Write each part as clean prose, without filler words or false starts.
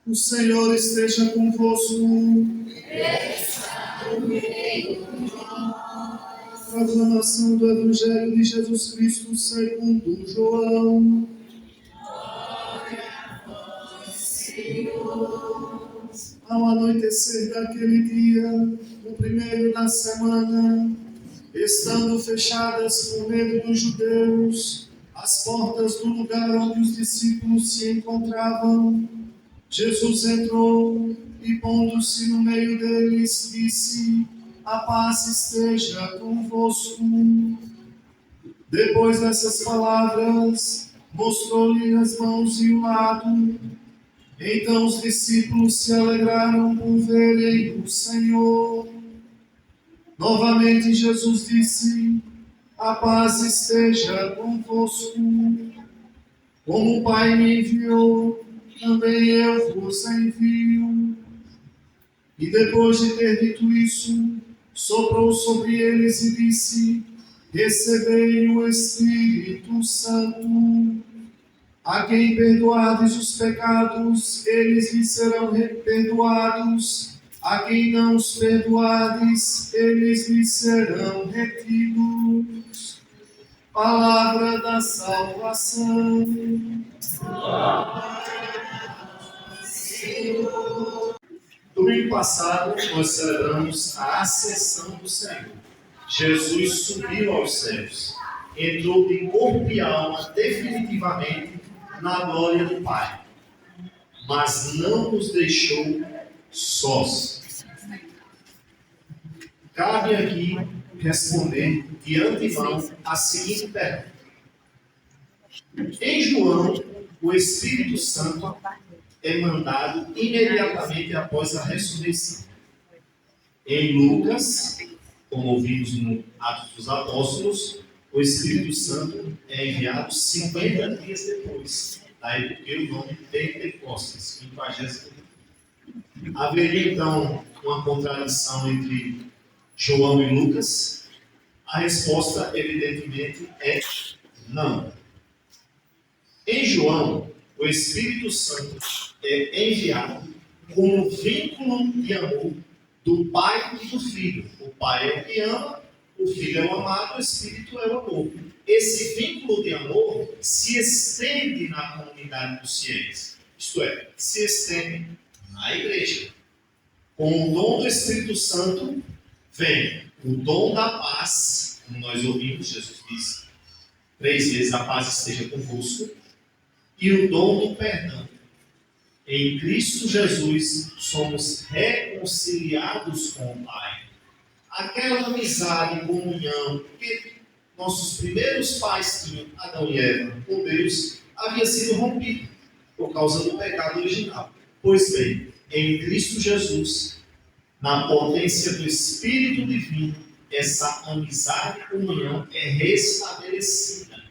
O Senhor esteja convosco. Proclamação do Evangelho de Jesus Cristo segundo João. Ao anoitecer daquele dia, o primeiro da semana, estando fechadas por medo dos judeus as portas do lugar onde os discípulos se encontravam, Jesus entrou e, pondo-se no meio deles, disse: a paz esteja convosco. Depois dessas palavras, mostrou-lhe as mãos e o lado. Então os discípulos se alegraram por verem o Senhor. Novamente Jesus disse: a paz esteja convosco. Como o Pai me enviou, também eu vos envio. E depois de ter dito isso, soprou sobre eles e disse: recebei o Espírito Santo. A quem perdoardes os pecados, eles lhes serão perdoados. A quem não os perdoardes, eles lhes serão retidos. Palavra da salvação. Domingo passado, nós celebramos a ascensão do Senhor. Jesus subiu aos céus, entrou de corpo e alma definitivamente na glória do Pai, mas não nos deixou sós. Cabe aqui responder de antemão a seguinte pergunta. Em João, o Espírito Santo é mandado imediatamente após a ressurreição. Em Lucas, como ouvimos no Atos dos Apóstolos, o Espírito Santo é enviado 50 dias depois. Daí porque o nome Pentecostes, 50. Haveria então uma contradição entre João e Lucas? A resposta, evidentemente, é não. Em João, o Espírito Santo é enviado como vínculo de amor do Pai e do Filho. O Pai é o que ama, o Filho é o amado, o Espírito é o amor. Esse vínculo de amor se estende na comunidade dos fiéis. Isto é, se estende na igreja. Com o dom do Espírito Santo vem o dom da paz, como nós ouvimos, Jesus disse 3 vezes: a paz esteja convosco, e o dom do perdão. Em Cristo Jesus somos reconciliados com o Pai. Aquela amizade e comunhão que nossos primeiros pais tinham, Adão e Eva, com Deus, havia sido rompida por causa do pecado original. Pois bem, em Cristo Jesus, na potência do Espírito Divino, essa amizade e comunhão é restabelecida.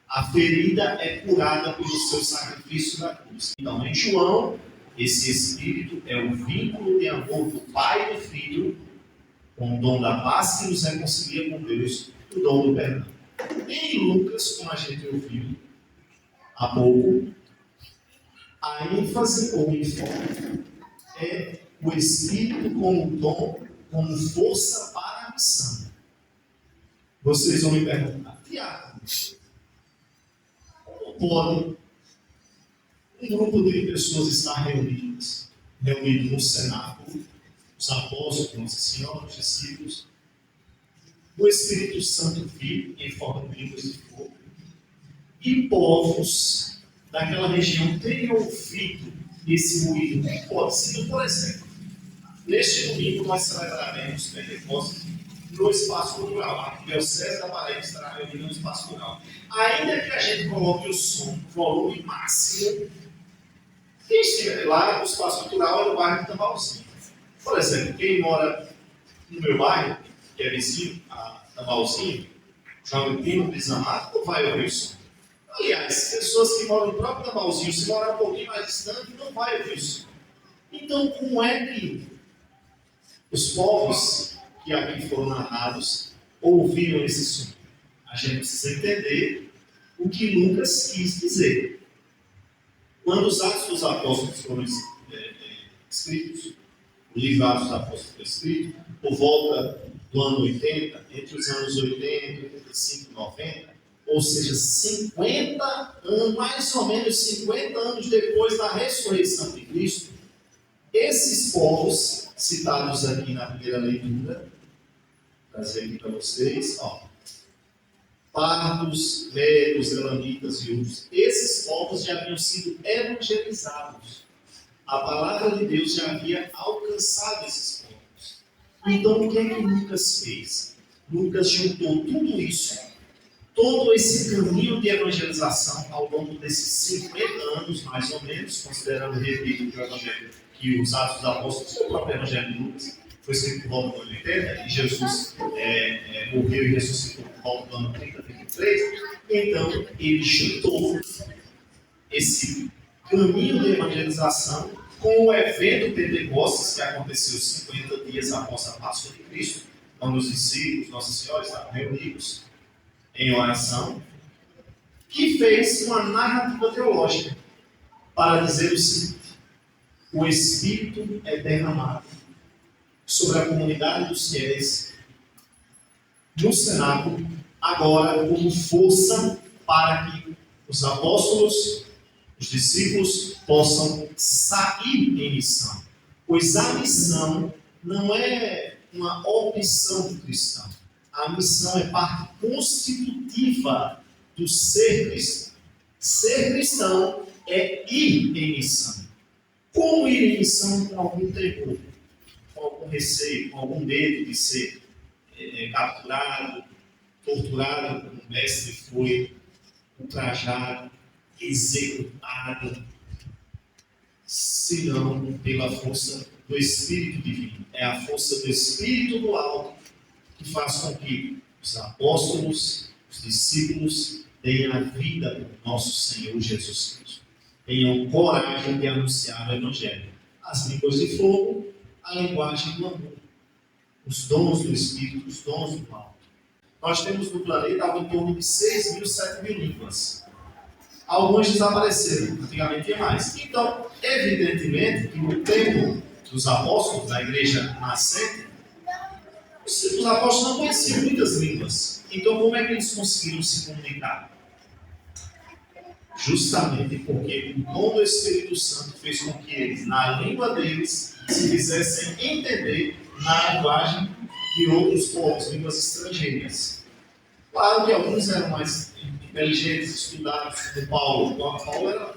A ferida é curada pelo seu sacrifício na cruz. Então, em João, esse Espírito é o vínculo de amor do Pai e do Filho, com o dom da paz que nos reconcilia com Deus, o dom do perdão. Em Lucas, como a gente ouviu há pouco, a ênfase ou enfoque é o Espírito como dom, como força para a missão. Vocês vão me perguntar: Tiago, pode um grupo de pessoas estar reunido no cenáculo, os apóstolos, Nossa Senhora, os discípulos, o Espírito Santo vivo em forma de línguas de fogo, e povos daquela região terem ouvido esse ruído? Pode ser, por exemplo, neste domingo nós celebraremos Pentecostes no espaço cultural. A Diocese da Paraíba estará reunida no espaço cultural. Ainda que a gente coloque o som no volume máximo, lá no espaço cultural é no bairro de Tambalzinho. Por exemplo, quem mora no meu bairro, que é vizinho a Tambalzinho, João Pino, Bisamato, não vai ouvir o som. Aliás, pessoas que moram no próprio Tambalzinho, se morar um pouquinho mais distante, não vai ouvir o som. Então, como é que os povos que aqui foram narrados ouviram esse som? A gente precisa entender o que Lucas quis dizer. Quando os Atos dos Apóstolos foram escritos, o livro Atos dos Apóstolos foi escrito, por volta do ano 80, entre os anos 80, 85 e 90, ou seja, 50 anos, mais ou menos 50 anos depois da ressurreição de Cristo, esses povos, citados aqui na primeira leitura, trazer aqui para vocês, pardos, medos, elamitas e outros, esses povos já haviam sido evangelizados. A palavra de Deus já havia alcançado esses povos. Então, o que é que Lucas fez? Lucas juntou tudo isso, todo esse caminho de evangelização ao longo desses 50 anos, mais ou menos, considerando, repito, que o Evangelho, que os Atos dos Apóstolos, o próprio Evangelho de Lucas, foi escrito por volta do ano 80, e Jesus morreu e ressuscitou por volta do ano 30, 33. Então, ele juntou esse caminho de evangelização com o evento Pentecostes, que aconteceu 50 dias após a Páscoa de Cristo, quando os discípulos, Nossa Senhora, estavam reunidos em oração, que fez uma narrativa teológica para dizer o seguinte: o Espírito é derramado sobre a comunidade dos fiéis no cenáculo, agora como força para que os apóstolos, os discípulos, possam sair em missão. Pois a missão não é uma opção do cristão. A missão é parte constitutiva do ser cristão. Ser cristão é ir em missão. Como ir em missão com algum temor, com algum receio, com algum medo de ser capturado, torturado, como o mestre foi, ultrajado, executado, senão pela força do Espírito Divino. É a força do Espírito do alto que faz com que os apóstolos, os discípulos, deem a vida para o nosso Senhor Jesus Cristo. Tenham coragem de anunciar o Evangelho. As línguas de fogo, a linguagem do amor, os dons do Espírito, os dons do alto. Nós temos no planeta algo em torno de 6.000, 7.000 línguas. Algumas desapareceram, antigamente tinha mais. Então, evidentemente, que no tempo dos apóstolos, da igreja nascente, os apóstolos não conheciam muitas línguas. Então, como é que eles conseguiram se comunicar? Justamente porque o dom do Espírito Santo fez com que eles, na língua deles, se fizessem entender na linguagem de outros povos, línguas estrangeiras. Claro que alguns eram mais inteligentes, estudados, como Paulo. Paulo era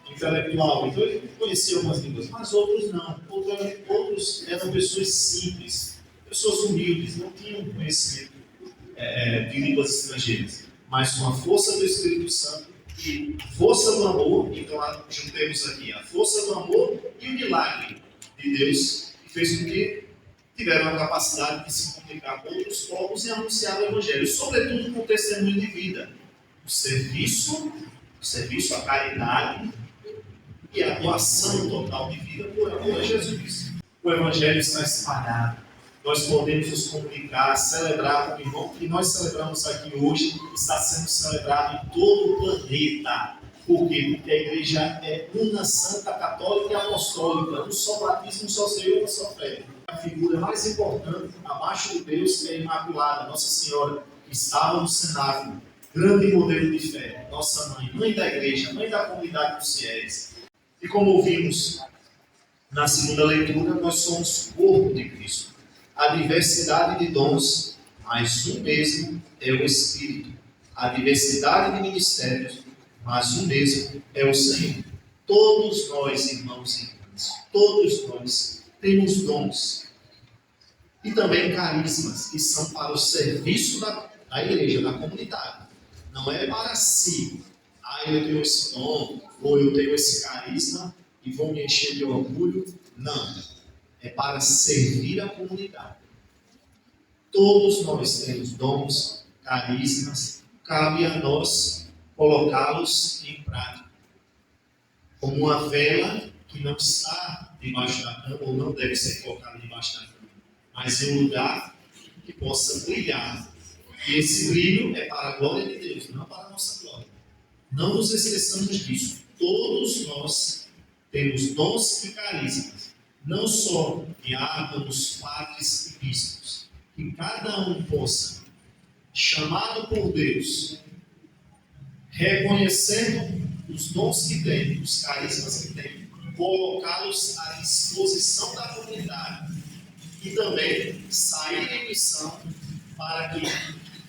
intelectual, então ele conhecia algumas línguas, mas outros não. Outros eram pessoas simples, pessoas humildes, não tinham conhecimento de línguas estrangeiras, mas com a força do Espírito Santo e a força do amor. Então juntemos aqui a força do amor e o milagre de Deus, que fez com que tiveram a capacidade de se comunicar com outros povos e anunciar o Evangelho, sobretudo com o testemunho de vida, o serviço, a caridade e a doação total de vida por amor a Jesus. O Evangelho está espalhado. Nós podemos nos comunicar, celebrar com o irmão. O que nós celebramos aqui hoje está sendo celebrado em todo o planeta. Por quê? Porque a igreja é una, santa, católica e apostólica. Um só batismo, um só Senhor, uma só fé. A figura mais importante, abaixo de Deus, é a Imaculada, Nossa Senhora, que estava no cenáculo. Grande modelo de fé. Nossa mãe, mãe da igreja, mãe da comunidade dos fiéis. E como ouvimos na segunda leitura, nós somos corpo de Cristo. A diversidade de dons, mas um mesmo é o Espírito. A diversidade de ministérios, mas um mesmo é o Senhor. Todos nós, irmãos e irmãs, todos nós temos dons. E também carismas, que são para o serviço da igreja, da comunidade. Não é para si. Eu tenho esse dom, ou eu tenho esse carisma e vou me encher de orgulho. Não. É para servir a comunidade. Todos nós temos dons, carismas, cabe a nós colocá-los em prática. Como uma vela que não está debaixo da cama, ou não deve ser colocada debaixo da cama, mas em um lugar que possa brilhar. E esse brilho é para a glória de Deus, não para a nossa glória. Não nos esqueçamos disso. todos nós temos dons e carismas, não só diáconos, padres e bispos, que cada um possa, chamado por Deus, reconhecendo os dons que tem, os carismas que tem, colocá-los à disposição da comunidade e também sair em missão para que,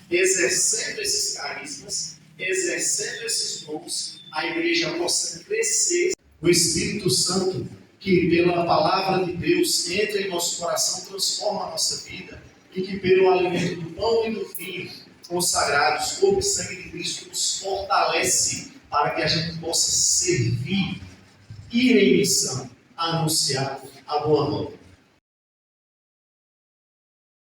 exercendo esses carismas, exercendo esses dons, a igreja possa crescer. O Espírito Santo, que pela palavra de Deus entra em nosso coração, transforma a nossa vida, e que pelo alimento do pão e do vinho consagrados, corpo e sangue de Cristo, nos fortalece para que a gente possa servir, ir em missão, anunciar a boa nova.